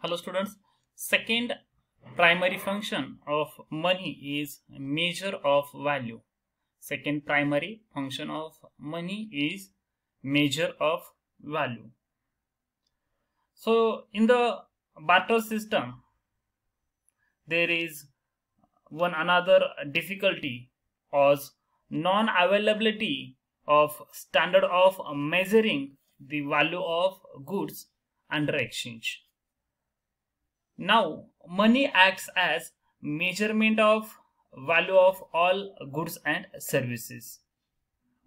Hello students. Second primary function of money is measure of value. Second primary function of money is measure of value. So in the barter system there is one another difficulty as non-availability of standard of measuring the value of goods under exchange. Now, money acts as measurement of value of all goods and services.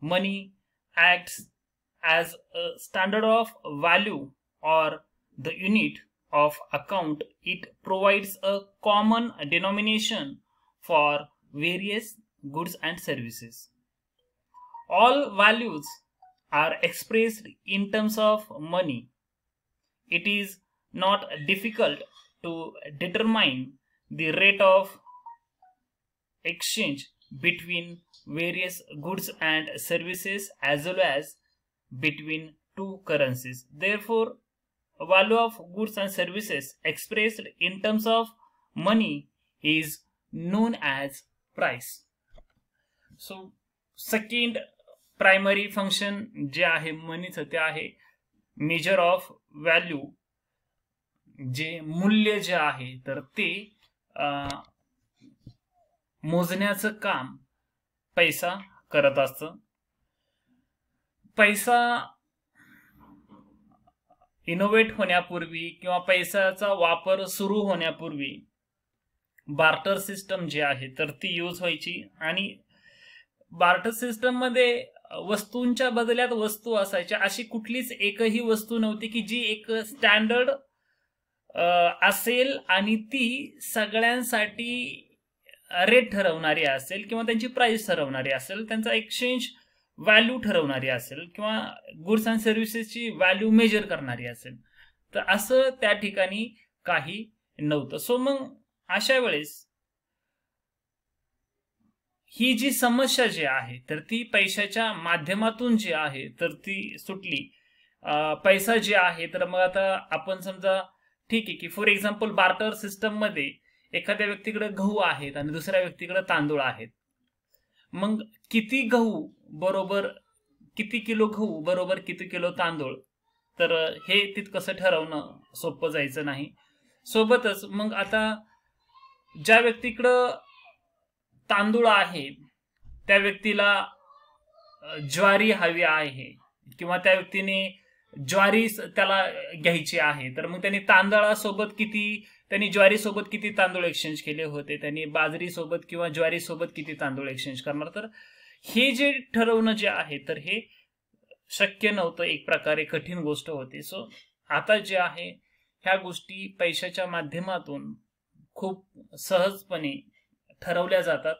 Money acts as a standard of value or the unit of account. It provides a common denomination for various goods and services. All values are expressed in terms of money. It is not difficult to determine the rate of exchange between various goods and services as well as between two currencies. Therefore, value of goods and services expressed in terms of money is known as price. So, second primary function जे आहे मनीचं ते आहे measure of value. जे मूल्य जे आहे तर ते मोजण्याचं काम पैसा करत असतं. पैसा इनोव्हेट होण्यापूर्वी किंवा पैशाचा वापर सुरू होण्यापूर्वी बार्टर सिस्टम जी आहे तर ती यूज व्हायची आणि बार्टर सिस्टम मध्ये वस्तूंच्या बदल्यात वस्तू असायच्या. अशी कुठलीच एकही वस्तू नव्हती की जी एक स्टँडर्ड असेल आणि ती सगळ्यांसाठी रेट ठरवणारी असेल किंवा त्यांची प्राइस ठरवणारी असेल, त्यांचा एक्सचेंज व्हॅल्यू ठरवणारी असेल किंवा गुड्स अँड सर्व्हिसेसची व्हॅल्यू मेजर करणारी असेल. तर असं त्या ठिकाणी काही नव्हतं. सो मग अशा वेळेस ही जी समस्या जी आहे तर ती पैशाच्या माध्यमातून जी आहे तर ती सुटली. पैसा जे आहे तर मग आता आपण समजा ठीक आहे की फॉर एक्झाम्पल बार्टर सिस्टम मध्ये एखाद्या व्यक्तीकडे गहू आहेत आणि दुसऱ्या व्यक्तीकडे तांदूळ आहेत. मग किती गहू बरोबर किती किलो गहू बरोबर किती किलो तांदूळ, तर हे तितकंसं ठरवणं सोपं जायचं नाही. सोबतच मग आता ज्या व्यक्तीकडं तांदूळ आहे त्या व्यक्तीला ज्वारी हवी आहे किंवा त्या व्यक्तीने ज्वारी त्याला घ्यायची आहे, तर मग त्यांनी तांदळासोबत किती त्यांनी ज्वारी सोबत किती तांदूळ एक्सचेंज केले होते, त्यांनी बाजरी सोबत किंवा ज्वारी सोबत किती तांदूळ एक्सचेंज करणार. तर हे जे ठरवणं जे आहे तर हे शक्य नव्हतं, एक प्रकारे कठीण गोष्ट होती. सो आता जे आहे ह्या गोष्टी पैशाच्या माध्यमातून खूप सहजपणे ठरवल्या जातात.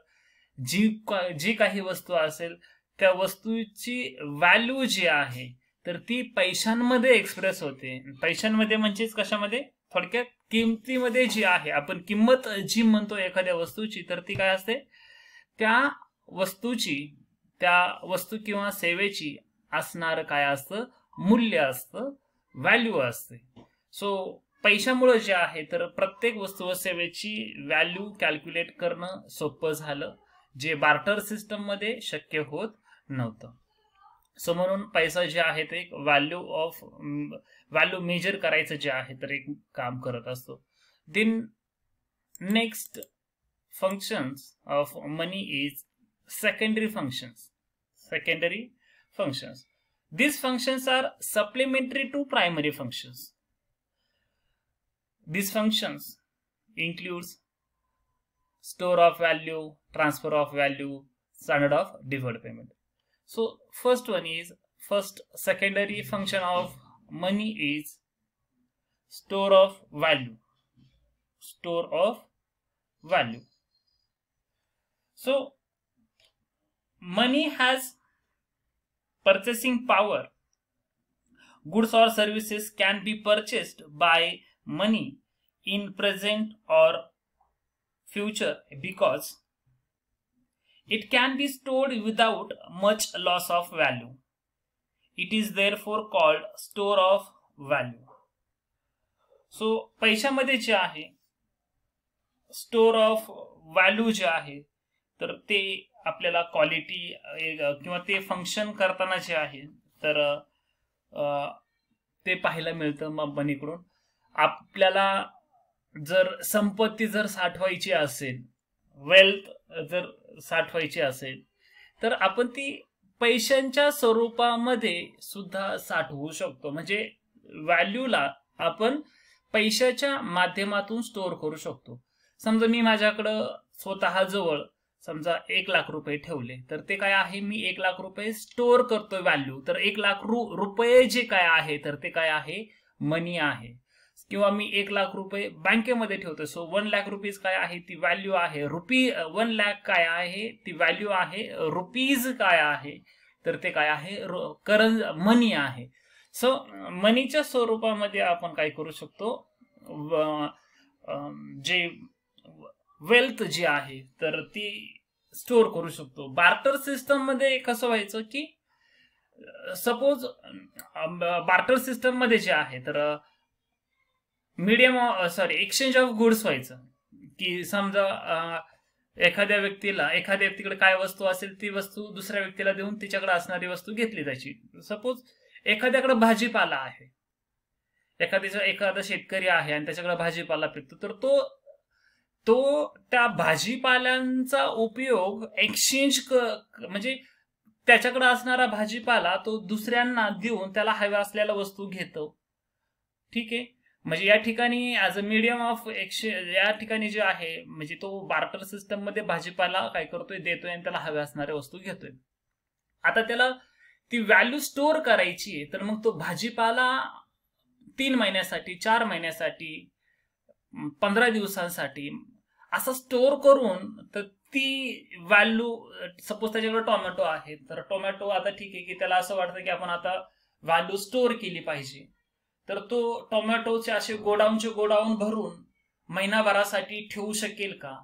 जी काही वस्तू असेल त्या वस्तूची व्हॅल्यू जी आहे तर ती पैशांमध्ये एक्सप्रेस होते. पैशांमध्ये म्हणजेच कशामध्ये, थोडक्यात किमतीमध्ये जी आहे, आपण किंमत जी म्हणतो एखाद्या वस्तूची तर ती काय असते, त्या वस्तूची त्या वस्तू किंवा सेवेची असणार काय असतं, मूल्य असतं, व्हॅल्यू असते. सो पैशामुळे जे आहे तर प्रत्येक वस्तू व सेवेची व्हॅल्यू कॅल्क्युलेट करणं सोपं झालं, जे बार्टर सिस्टम मध्ये शक्य होत नव्हतं. सो म्हणून पैसा जे आहे ते एक व्हॅल्यू मेजर करायचं जे आहे तर एक काम करत असतो. Then next functions of money is secondary functions. Secondary functions, these functions are supplementary to primary functions. These functions includes store of value, transfer of value, standard of deferred payment. So first secondary function of money is store of value. Store of value. So money has purchasing power. Goods or services can be purchased by money in present or future because it can be stored without much loss of value. It is therefore called store of value. So पैशामध्ये जे आहे store of value जे आहे तर ते आपल्याला quality किंवा ते फंक्शन करताना जे आहे तर ते पाहायला मिळतं मनीकडून. आपल्याला जर संपत्ती जर साठवायची असेल, वेल्थ जर साठवायची असेल तर आपण ती पैशांच्या स्वरूपामध्ये सुद्धा साठवू शकतो. म्हणजे व्हॅल्यूला आपण पैशाच्या माध्यमातून स्टोअर करू शकतो. समजा मी माझ्याकडं स्वतः जवळ समजा 1 लाख रुपये ठेवले तर ते काय आहे, मी 1 लाख रुपये स्टोअर करतोय व्हॅल्यू. तर 1 लाख रुपये जे काय आहे तर ते काय आहे, मनी आहे. किंवा मी 1 लाख रुपये बँकेमध्ये ठेवतोय, सो 1 लाख रुपीज काय आहे, ती व्हॅल्यू आहे. 1 लाख काय आहे, ती व्हॅल्यू आहे. रुपीज काय आहे तर ते काय आहे, मनी आहे. सो मनीच्या स्वरूपामध्ये आपण काय करू शकतो, जे वेल्थ जी आहे तर ती स्टोअर करू शकतो. बार्टर सिस्टम मध्ये कसं व्हायचं की सपोज बार्टर सिस्टम मध्ये जे आहे तर एक्सचेंज ऑफ गुड्स व्हायचं की समजा एखाद्या व्यक्तीकडे काय वस्तू असेल ती वस्तू दुसऱ्या व्यक्तीला देऊन तिच्याकडे असणारी वस्तू घेतली जायची. सपोज एखाद्याकडे भाजीपाला आहे, एखादा शेतकरी आहे आणि त्याच्याकडे भाजीपाला पिकतो, तर तो त्या भाजीपाल्यांचा उपयोग एक्सचेंज म्हणजे त्याच्याकडे असणारा भाजीपाला तो दुसऱ्यांना देऊन त्याला हव्या असलेल्या वस्तू घेतो. ठीक आहे, म्हणजे या ठिकाणी as a medium of exchange या ठिकाणी जे आहे म्हणजे तो बार्टर सिस्टम मध्ये भाजीपाला काय करतोय, देतोय आणि त्याला हव्या असणाऱ्या वस्तू घेतोय. आता त्याला ती व्हॅल्यू स्टोअर करायची आहे तर मग तो भाजीपाला 3 महिन्यासाठी, 4 महिन्यासाठी, 15 दिवसांसाठी असं स्टोअर करून तर ती व्हॅल्यू, सपोज त्याच्याकडे टोमॅटो आहे तर टोमॅटो आता ठीक आहे की त्याला असं वाटतं की आपण आता व्हॅल्यू स्टोअर केली पाहिजे, तर तो टोमॅटोचे असे गोडाऊन भरून महिनाभरासाठी ठेवू शकेल का,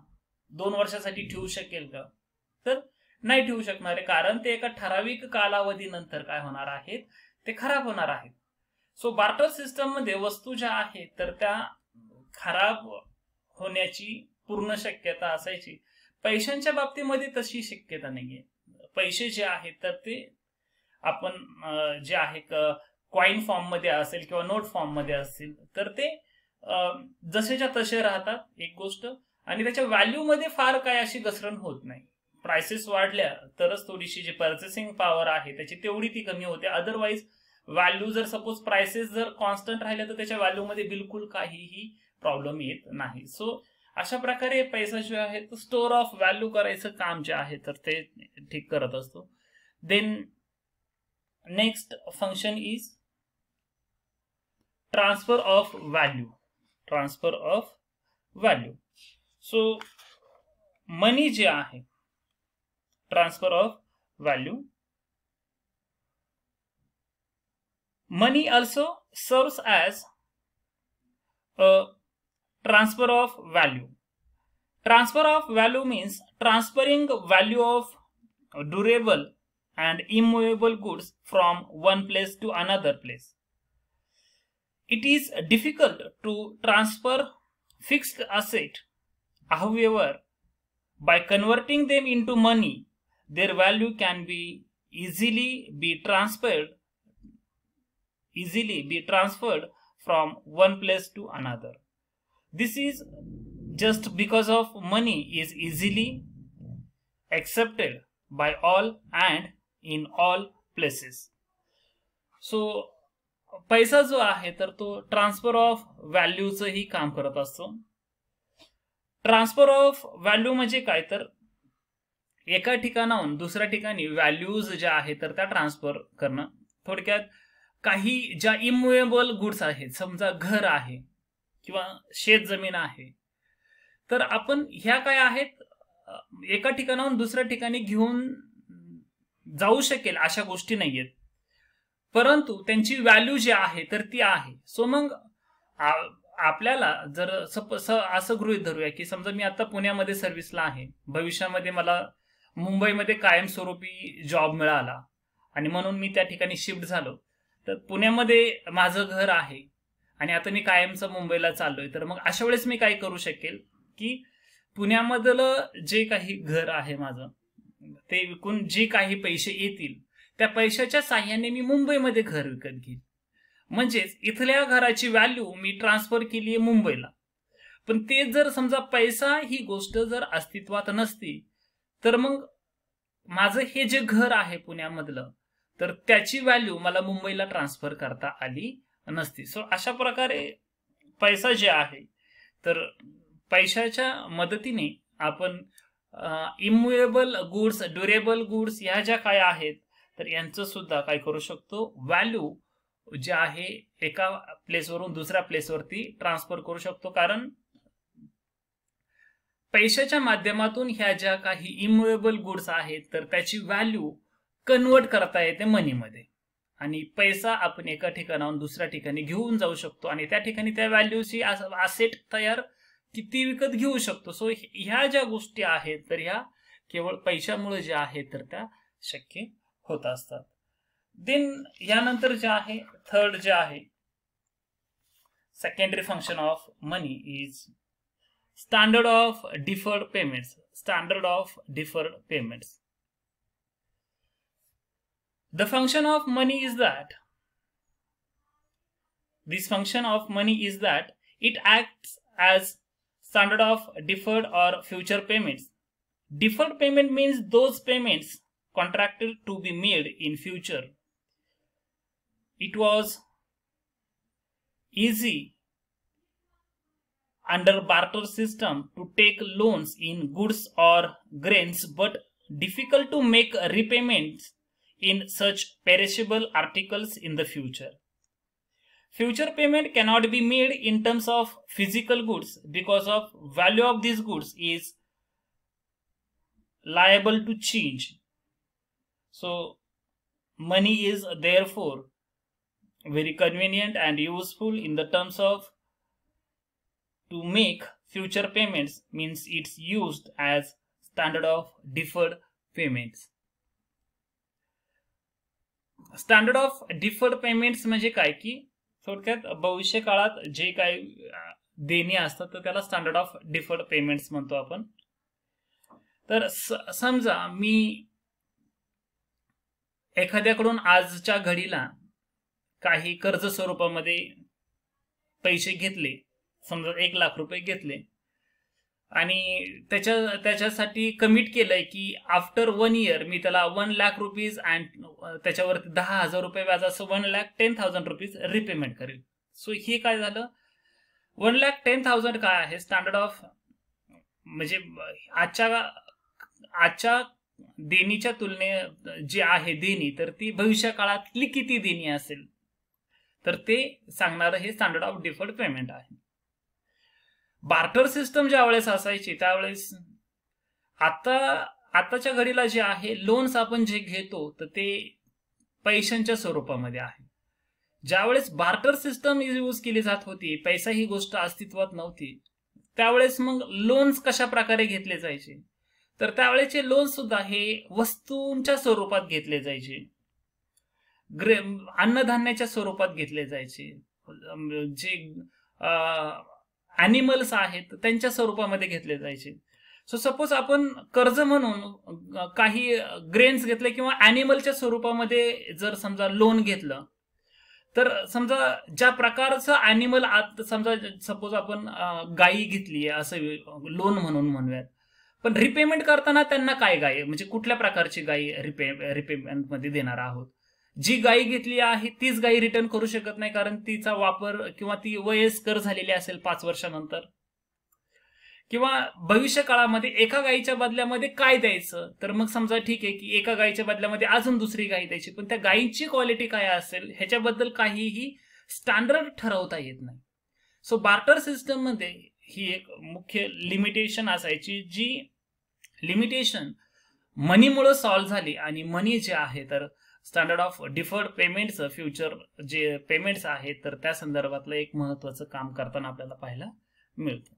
2 वर्षासाठी ठेवू शकेल का, तर नाही ठेवू शकणार आहे. कारण ते एका ठराविक कालावधीनंतर काय होणार आहेत, ते खराब होणार आहेत. सो बार्टर सिस्टम मध्ये वस्तू ज्या आहेत तर त्या खराब होण्याची पूर्ण शक्यता असायची. पैशांच्या बाबतीमध्ये तशी शक्यता नाहीये. पैसे जे आहेत तर ते आपण जे आहे कॉइन फॉर्म मध्ये असेल किंवा नोट फॉर्म मध्ये असतील तर ते जसेच्या तसे राहतात एक गोष्ट, आणि त्याच्या व्हॅल्यू मध्ये फार काय अशी घसरण होत नाही. प्राइसेस वाढल्या तरच थोडीशी जी पर्चेसिंग पॉवर आहे त्याची तेवढी ती कमी होते. अदरवाईज व्हॅल्यू जर सपोज प्राइसेस जर कॉन्स्टंट राहिले तर त्याच्या व्हॅल्यू मध्ये बिलकुल काहीही प्रॉब्लेम येत नाही. सो अशा प्रकारे पैसा जो आहे तो स्टोअर ऑफ व्हॅल्यू करायचं काम जे आहे तर ते ठीक करत असतो. Then next function is transfer of value. Transfer of value. So money जे आहे, transfer of value, money also serves as a transfer of value. Transfer of value means transferring value of durable and immovable goods from one place to another place. It is difficult to transfer fixed asset. However, by converting them into money, their value can be easily be transferred from one place to another. This is just because of money is easily accepted by all and in all places. So पैसा जो आहे तर तो transfer of व्हॅल्यूचं ही काम करत असतो. Transfer of value म्हणजे काय, तर एका ठिकाणाहून दुसऱ्या ठिकाणी व्हॅल्यूज ज्या आहेत तर त्या ट्रान्सफर करणं. थोडक्यात काही ज्या इमूवेबल गुड्स आहेत, समजा घर आहे किंवा शेत जमीन आहे, तर आपण ह्या काय आहेत एका ठिकाणाहून दुसऱ्या ठिकाणी घेऊन जाऊ शकेल अशा गोष्टी नाहीयेत, परंतु त्यांची व्हॅल्यू जी आहे तर ती आहे. सो मग आपल्याला जर असं गृहीत धरूया की समजा मी आता पुण्यामध्ये सर्व्हिसला आहे, भविष्यामध्ये मला मुंबईमध्ये कायमस्वरूपी जॉब मिळाला आणि म्हणून मी त्या ठिकाणी शिफ्ट झालो, तर पुण्यामध्ये माझं घर आहे आणि आता मी कायमचं मुंबईला चाललोय, तर मग अशा वेळेस मी काय करू शकेल की पुण्यामधलं जे काही घर आहे माझं ते विकून जे काही पैसे येतील त्या पैशाच्या साह्याने मी मुंबईमध्ये घर विकत घेईल. म्हणजेच इथल्या घराची व्हॅल्यू मी ट्रान्सफर केली आहे मुंबईला. पण ते जर समजा पैसा ही गोष्ट जर अस्तित्वात नसती तर मग माझं हे जे घर आहे पुण्यामधलं तर त्याची व्हॅल्यू मला मुंबईला ट्रान्सफर करता आली नसती. सो अशा प्रकारे पैसा जे आहे तर पैशाच्या मदतीने आपण इम्युएबल गुड्स, ड्युरेबल गुड्स ह्या ज्या काय आहेत तर यांचं सुद्धा काय करू शकतो, व्हॅल्यू जे आहे एका प्लेसवरून दुसऱ्या प्लेसवरती ट्रान्सफर करू शकतो. कारण पैशाच्या माध्यमातून ह्या ज्या काही इम्युएबल गुड्स आहेत तर त्याची व्हॅल्यू कन्वर्ट करता येते मनीमध्ये, आणि पैसा आपण एका ठिकाणाहून दुसऱ्या ठिकाणी घेऊन जाऊ शकतो आणि त्या ठिकाणी त्या व्हॅल्यूची असेट तयार किती विकत घेऊ शकतो. सो ह्या ज्या गोष्टी आहेत तर ह्या केवळ पैशामुळे ज्या आहेत तर त्या शक्य होत असतात. देन यानंतर जे आहे थर्ड जे आहे secondary function of money is standard of deferred payments. Standard of deferred payments. The function of money is that it acts as standard of deferred or future payments. Deferred payment means those payments contracted to be made in future. It was easy under barter system to take loans in goods or grains, but difficult to make repayments in such perishable articles in the future. Future payment cannot be made in terms of physical goods because of value of these goods is liable to change. So money is therefore very convenient and useful in the terms of to make future payments, means it's used as standard of deferred payments. Standard of deferred payments म्हणजे काय की थोडक्यात भविष्य काळात जे काही देणी असतात तर त्याला स्टँडर्ड ऑफ डिफर्ड पेमेंट्स म्हणतो आपण. तर समजा मी एखाद्याकडून आजच्या घडीला काही कर्ज स्वरूपामध्ये पैसे घेतले, समजा 1 लाख रुपये घेतले आणि त्याच्यासाठी कमिट केलंय की आफ्टर 1 इयर मी त्याला 1 लाख रुपीज अँड त्याच्यावरती 10,000 रुपये व्याजाचं 1,10,000 रुपीज रिपेमेंट करेल. सो हे काय झालं, 1,10,000 काय आहे स्टँडर्ड ऑफ, म्हणजे आजच्या देणीच्या तुलनेत जी आहे देणी तर ती भविष्य काळातली किती देणी असेल तर ते सांगणारं हे स्टँडर्ड ऑफ डिफर्ड पेमेंट आहे. बार्टर सिस्टम ज्या वेळेस असायची त्यावेळेस आताच्या घडीला जे आहे लोन्स आपण जे घेतो तर ते पैशांच्या स्वरूपामध्ये आहे. ज्यावेळेस बार्टर सिस्टम यूज केली जात होती, पैसा ही गोष्ट अस्तित्वात नव्हती, त्यावेळेस मग लोन्स कशा प्रकारे घेतले जायचे तर त्यावेळेचे लोन्स सुद्धा हे वस्तूंच्या स्वरूपात घेतले जायचे, अन्नधान्याच्या स्वरूपात घेतले जायचे, जे ॲनिमल्स आहेत त्यांच्या स्वरूपामध्ये घेतले जायचे. सो सपोज आपण कर्ज म्हणून काही ग्रेन्स घेतले किंवा ॲनिमलच्या स्वरूपामध्ये जर समजा लोन घेतलं तर समजा ज्या प्रकारचं ॲनिमल समजा सपोज आपण गायी घेतली असं लोन म्हणून म्हणूयात, पण रिपेमेंट करताना त्यांना काय गाय म्हणजे कुठल्या प्रकारची गायी रिपेमेंटमध्ये देणार आहोत. जी गायी घेतली आहे तीच गायी रिटर्न करू शकत नाही कारण तिचा वापर किंवा ती वयस्कर झालेली असेल 5 वर्षानंतर, किंवा भविष्य काळामध्ये एका गायीच्या बदल्यामध्ये काय द्यायचं तर मग समजा ठीक आहे की एका गायीच्या बदल्यामध्ये अजून दुसरी गायी द्यायची, पण त्या गायीची क्वालिटी काय असेल ह्याच्याबद्दल काहीही स्टँडर्ड ठरवता येत नाही. सो बार्टर सिस्टम मध्ये ही एक मुख्य लिमिटेशन असायची, जी लिमिटेशन मनीमुळे सॉल्व्ह झाली आणि मनी जे आहे तर standard of deferred payments future जे पेमेंट्स आहेत तर त्या संदर्भातलं एक महत्वाचं काम करताना आपल्याला पाहायला मिळतं.